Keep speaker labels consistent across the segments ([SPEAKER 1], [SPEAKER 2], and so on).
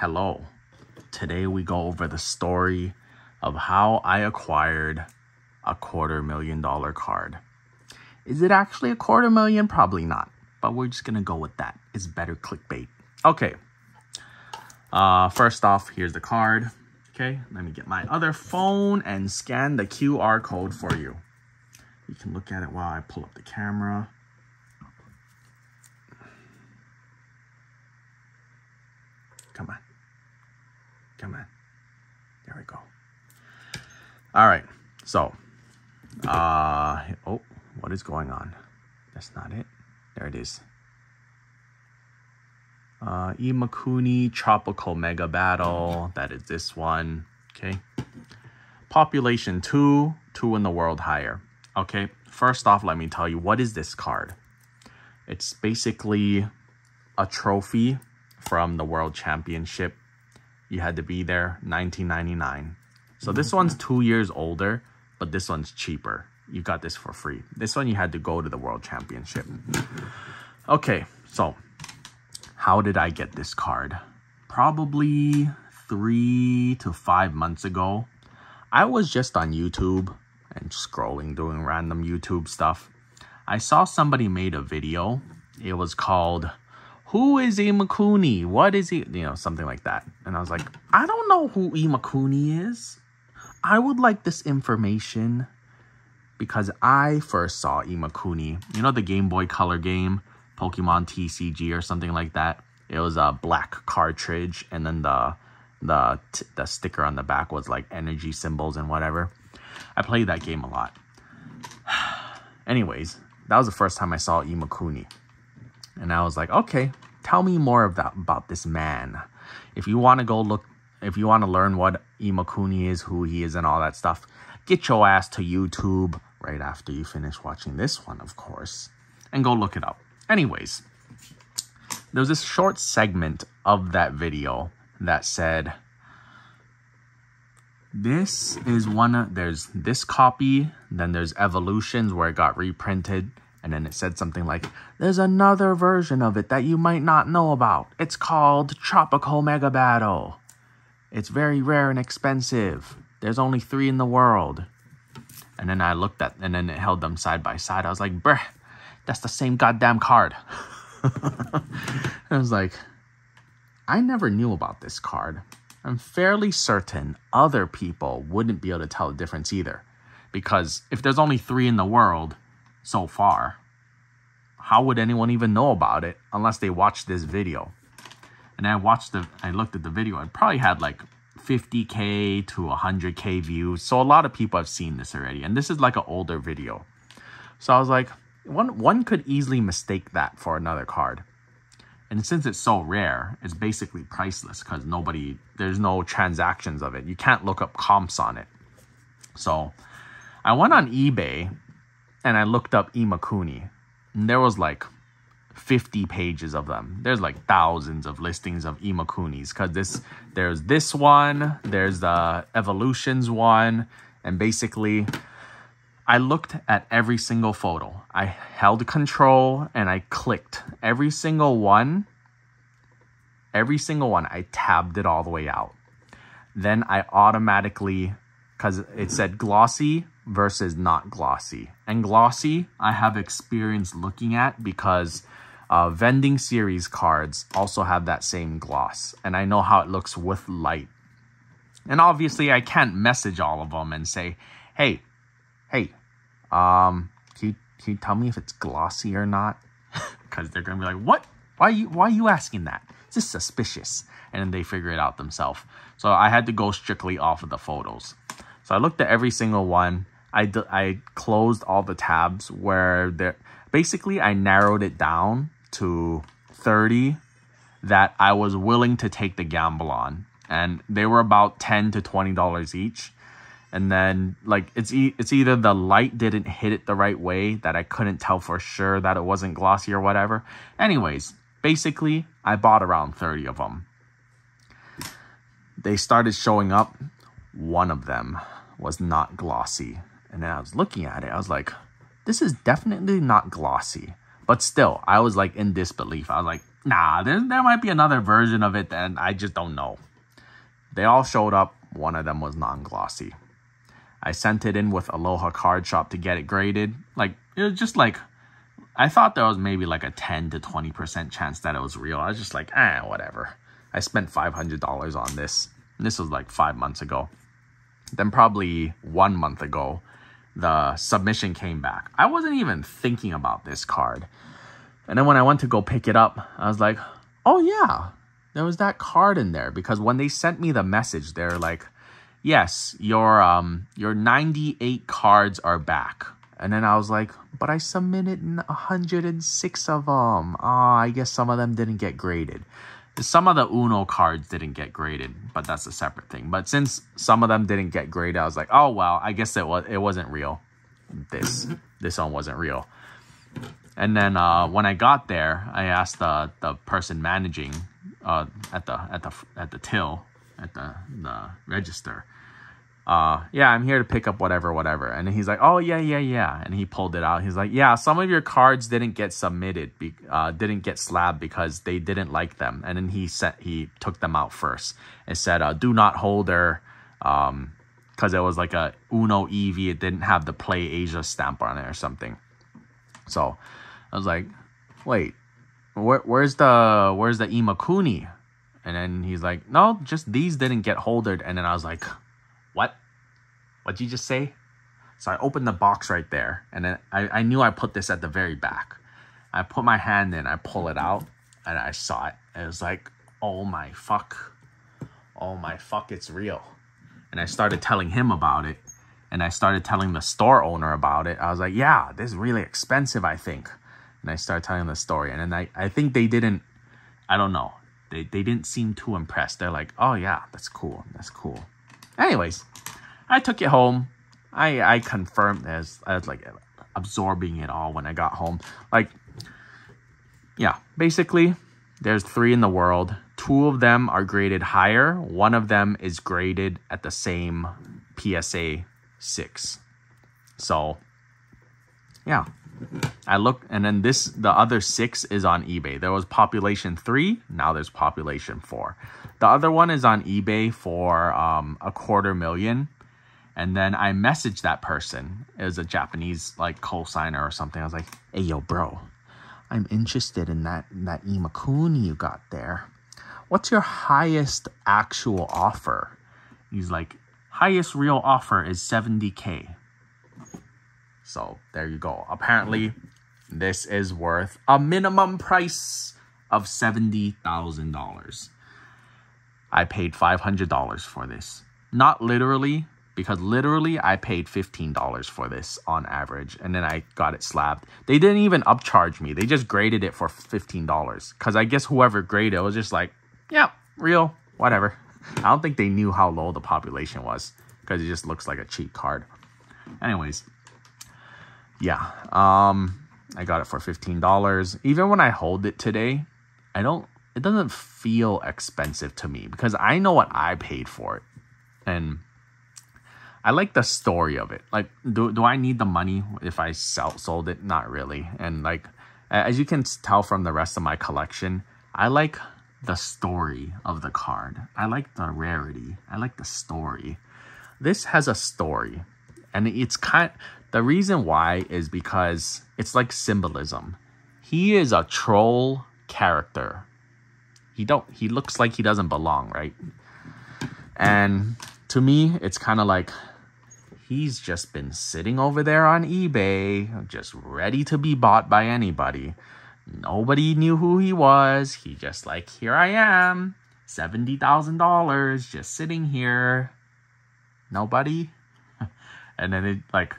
[SPEAKER 1] Hello. Today we go over the story of how I acquired a $250,000 card. Is it actually a $250,000? Probably not, but we're just gonna go with that. It's better clickbait. Okay. First off, here's the card. Okay, let me get my other phone and scan the QR code for you. You can look at it while I pull up the camera. Come on. Come on. There we go. All right. So, oh, what is going on? That's not it. There it is. Imakuni Tropical Mega Battle. That is this one. Okay. Population 2 in the world higher. Okay. First off, let me tell you, what is this card? It's basically a trophy from the World Championship. You had to be there, 1999. So this one's 2 years older, but this one's cheaper. You got this for free. This one you had to go to the World Championship. Okay, so how did I get this card? Probably 3 to 5 months ago. I was just on YouTube and scrolling, doing random YouTube stuff. I saw somebody made a video. It was called, "Who is Imakuni? What is he?" You know, something like that. And I was like, I don't know who Imakuni is. I would like this information because I first saw Imakuni. You know the Game Boy Color game, Pokémon TCG or something like that? It was a black cartridge, and then the sticker on the back was like energy symbols and whatever. I played that game a lot. Anyways, that was the first time I saw Imakuni. And I was like, okay, tell me more about this man. If you want to go look, if you want to learn what Imakuni is, who he is, and all that stuff, get your ass to YouTube right after you finish watching this one, of course, and go look it up. Anyways, there was this short segment of that video that said, this is one of, there's this copy, then there's Evolutions where it got reprinted. And then it said something like, there's another version of it that you might not know about. It's called Tropical Mega Battle. It's very rare and expensive. There's only 3 in the world. And then I looked at, and then it held them side by side. I was like, bruh, that's the same goddamn card. I was like, I never knew about this card. I'm fairly certain other people wouldn't be able to tell the difference either. Because if there's only 3 in the world, so far, how would anyone even know about it unless they watched this video? And I looked at the video. It probably had like 50K to 100K views. So a lot of people have seen this already. And this is like an older video. So I was like, one could easily mistake that for another card. And since it's so rare, it's basically priceless because there's no transactions of it. You can't look up comps on it. So I went on eBay and I looked up Imakuni, and there was like 50 pages of them. There's like thousands of listings of Imakunis because there's this one, there's the Evolutions one, and basically I looked at every single photo. I held control and I clicked every single one. I tabbed it all the way out. Then I automatically, because it said glossy versus not glossy. And glossy, I have experience looking at because vending series cards also have that same gloss. And I know how it looks with light. And obviously, I can't message all of them and say, hey, can you tell me if it's glossy or not? Because they're going to be like, what? Why are you asking that? It's just suspicious. And then they figure it out themselves. So I had to go strictly off of the photos. So I looked at every single one. I closed all the tabs where basically I narrowed it down to 30 that I was willing to take the gamble on. And they were about $10 to $20 each. And then like it's either the light didn't hit it the right way that I couldn't tell for sure that it wasn't glossy or whatever. Anyways, basically I bought around 30 of them. They started showing up. One of them was not glossy. And then I was looking at it. I was like, this is definitely not glossy. But still, I was like in disbelief. I was like, nah, there might be another version of it and I just don't know. They all showed up. One of them was non-glossy. I sent it in with Aloha Card Shop to get it graded. Like, it was just like, I thought there was maybe like a 10 to 20% chance that it was real. I was just like, whatever. I spent $500 on this. And this was like 5 months ago. Then probably 1 month ago, the submission came back. I wasn't even thinking about this card. And then when I went to go pick it up, I was like, oh yeah, there was that card in there. Because when they sent me the message, they're like, yes, your 98 cards are back. And then I was like, but I submitted 106 of them. I guess some of them didn't get graded. Some of the Uno cards didn't get graded, but that's a separate thing. But since some of them didn't get graded, I was like, oh, well, I guess it wasn't real. This one wasn't real. And then when I got there, I asked the person managing at the till, at the register, yeah, I'm here to pick up whatever. And he's like, oh, yeah. And he pulled it out. He's like, yeah, some of your cards didn't get submitted, didn't get slabbed because they didn't like them. And then he took them out first. It said, do not holder, because it was like a Uno Eevee. It didn't have the Play Asia stamp on it or something. So I was like, wait, where's the Imakuni? And then he's like, no, just these didn't get holdered. And then I was like, what? What'd you just say? So I opened the box right there. And then I knew I put this at the very back. I put my hand in, I pull it out, and I saw it. It was like, oh my fuck. Oh my fuck, it's real. And I started telling him about it. And I started telling the store owner about it. I was like, yeah, this is really expensive, I think. And I started telling the story. And then I think they didn't, I don't know. They didn't seem too impressed. They're like, oh yeah, that's cool. That's cool. Anyways, I took it home. I confirmed as I was like absorbing it all when I got home. Like, yeah, basically there's 3 in the world. 2 of them are graded higher. 1 of them is graded at the same PSA 6. So yeah, I looked, and then the other 6 is on eBay. There was population 3. Now there's population 4. The other one is on eBay for $250,000. And then I messaged that person. It was a Japanese like cosigner or something. I was like, hey, yo, bro, I'm interested in that Imakuni you got there. What's your highest actual offer? He's like, highest real offer is $70K. So there you go. Apparently, this is worth a minimum price of $70,000. I paid $500 for this. Not literally, because literally I paid $15 for this on average. And then I got it slabbed. They didn't even upcharge me. They just graded it for $15. Because I guess whoever graded it was just like, yeah, real, whatever. I don't think they knew how low the population was. Because it just looks like a cheap card. Anyways. Yeah. I got it for $15. Even when I hold it today, it doesn't feel expensive to me because I know what I paid for it. And I like the story of it. Like, do I need the money if I sold it? Not really. And like, as you can tell from the rest of my collection, I like the story of the card. I like the rarity. I like the story. This has a story. And it's the reason why is because it's like symbolism. He is a troll character. He looks like he doesn't belong, right? And to me, it's kind of like he's just been sitting over there on eBay, just ready to be bought by anybody. Nobody knew who he was. He just like, here I am, $70,000, just sitting here. Nobody. And then it like,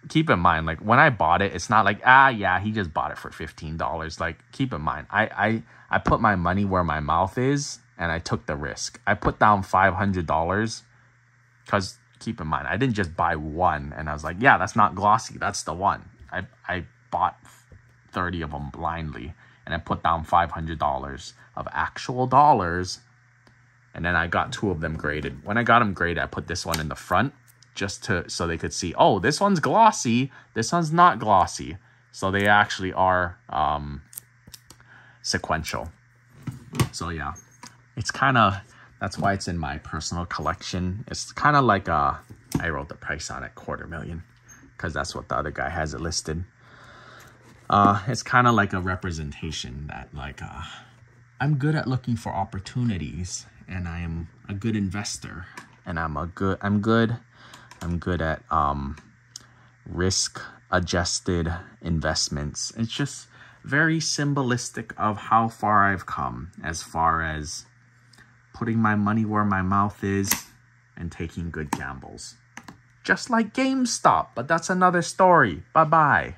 [SPEAKER 1] keep in mind, like when I bought it, it's not like, yeah, he just bought it for $15. Like, keep in mind, I put my money where my mouth is and I took the risk. I put down $500 because keep in mind, I didn't just buy one and I was like, yeah, that's not glossy. That's the one. I bought 30 of them blindly and I put down $500 of actual dollars. And then I got 2 of them graded. When I got them graded, I put this one in the front just so they could see, oh, this one's glossy. This one's not glossy. So they actually are sequential. So yeah, it's kind of, that's why it's in my personal collection. It's kind of like I wrote the price on it, $250,000, because that's what the other guy has it listed. It's kind of like a representation that like I'm good at looking for opportunities, and I am a good investor, and I'm good at risk adjusted investments. It's just very symbolistic of how far I've come as far as putting my money where my mouth is and taking good gambles. Just like GameStop, but that's another story. Bye-bye.